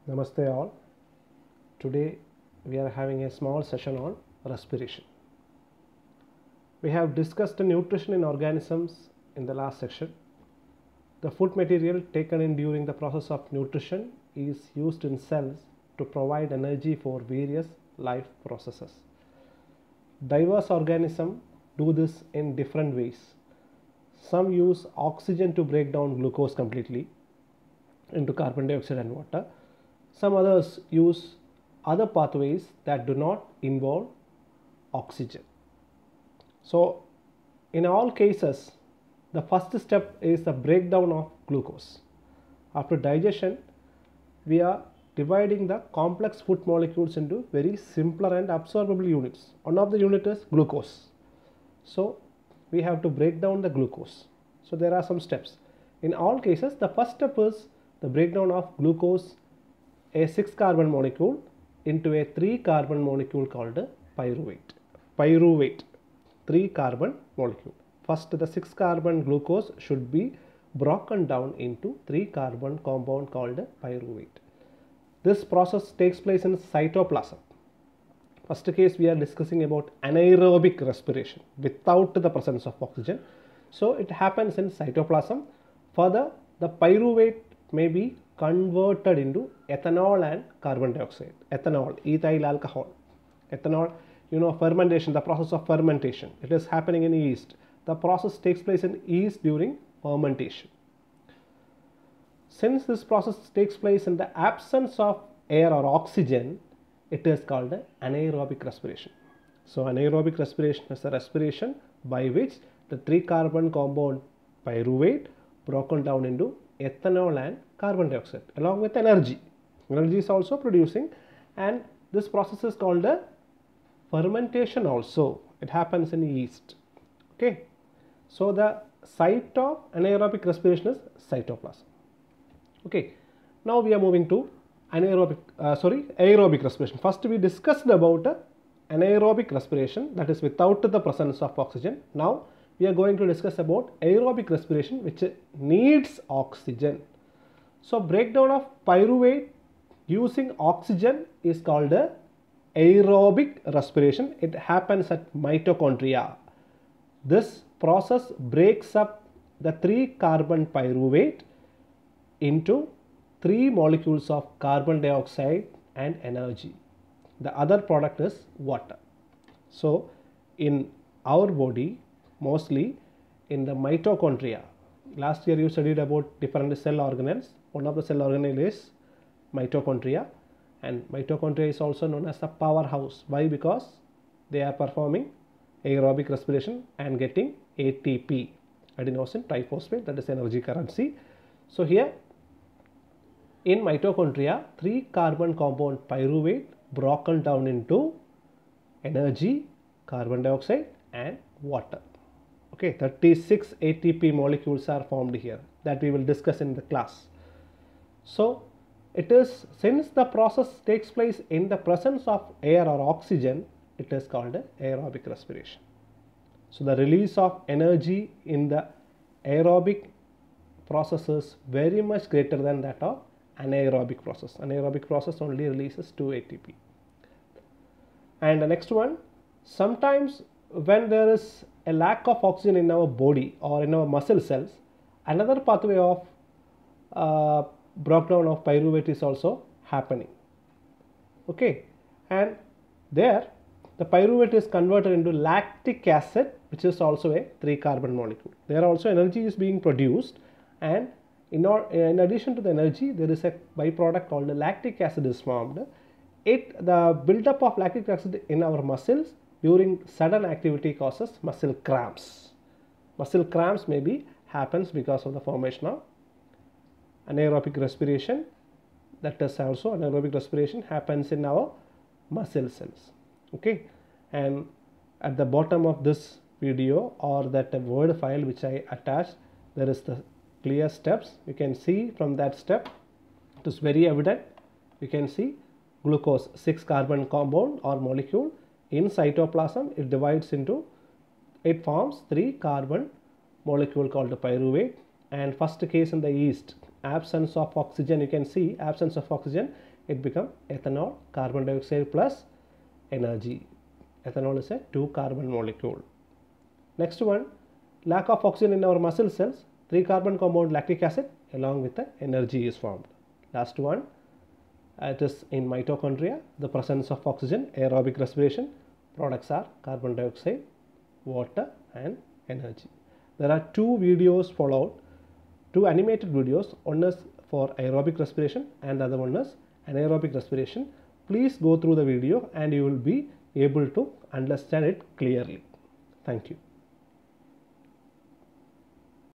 Namaste all. Today we are having a small session on respiration. We have discussed nutrition in organisms in the last section. The food material taken in during the process of nutrition is used in cells to provide energy for various life processes. Diverse organisms do this in different ways. Some use oxygen to break down glucose completely into carbon dioxide and water. Some others use other pathways that do not involve oxygen. So in all cases, the first step is the breakdown of glucose. After digestion, we are dividing the complex food molecules into very simpler and absorbable units. One of the unit is glucose. So we have to break down the glucose. So there are some steps. In all cases, the first step is the breakdown of glucose, a 6-carbon molecule, into a 3-carbon molecule called a pyruvate. Pyruvate, 3-carbon molecule. First, the 6-carbon glucose should be broken down into 3-carbon compound called a pyruvate. This process takes place in cytoplasm. First case we are discussing about anaerobic respiration without the presence of oxygen. So it happens in cytoplasm. Further, the pyruvate may be converted into ethanol and carbon dioxide. Ethanol, ethyl alcohol. Ethanol, fermentation, the process of fermentation. It is happening in yeast. The process takes place in yeast during fermentation. Since this process takes place in the absence of air or oxygen, it is called anaerobic respiration. So anaerobic respiration is a respiration by which the 3-carbon compound pyruvate broken down into ethanol and carbon dioxide along with energy. Energy is also producing, and this process is called a fermentation also. It happens in yeast. Okay. So the site of anaerobic respiration is cytoplasm. Okay. Now we are moving to aerobic respiration. First we discussed about anaerobic respiration, that is without the presence of oxygen. Now we are going to discuss about aerobic respiration which needs oxygen. So breakdown of pyruvate using oxygen is called aerobic respiration. It happens at mitochondria. This process breaks up the 3-carbon pyruvate into 3 molecules of carbon dioxide and energy. The other product is water. So in our body, mostly in the mitochondria, last year you studied about different cell organelles. One of the cell organelle is mitochondria, and mitochondria is also known as the powerhouse. Why? Because they are performing aerobic respiration and getting ATP, adenosine triphosphate, that is energy currency. So here in mitochondria, 3-carbon compound pyruvate broken down into energy, carbon dioxide and water. Okay, 36 ATP molecules are formed here that we will discuss in the class. So it is, since the process takes place in the presence of air or oxygen, it is called aerobic respiration. So the release of energy in the aerobic process is very much greater than that of anaerobic process. Anaerobic process only releases 2 ATP. And the next one, sometimes when there is a lack of oxygen in our body or in our muscle cells, another pathway of breakdown of pyruvate is also happening. Okay, and there the pyruvate is converted into lactic acid, which is also a 3-carbon molecule. There also energy is being produced, and in addition to the energy, there is a byproduct called lactic acid is formed. The buildup of lactic acid in our muscles during sudden activity causes muscle cramps. Muscle cramps maybe happens because of the formation of anaerobic respiration. That is also anaerobic respiration happens in our muscle cells. Okay, and at the bottom of this video or that word file which I attached, there is the clear steps. You can see from that step, it is very evident. You can see glucose, 6-carbon compound or molecule in cytoplasm. It divides into, it forms 3-carbon molecule called pyruvate, and first case in the yeast absence of oxygen, you can see absence of oxygen, it become ethanol, carbon dioxide plus energy. Ethanol is a 2 carbon molecule. Next one, lack of oxygen in our muscle cells, 3 carbon compound lactic acid along with the energy is formed. Last one, it is in mitochondria, the presence of oxygen, aerobic respiration, products are carbon dioxide, water and energy. There are 2 videos followed, 2 animated videos, one is for aerobic respiration and the other one is anaerobic respiration. Please go through the video and you will be able to understand it clearly. Thank you.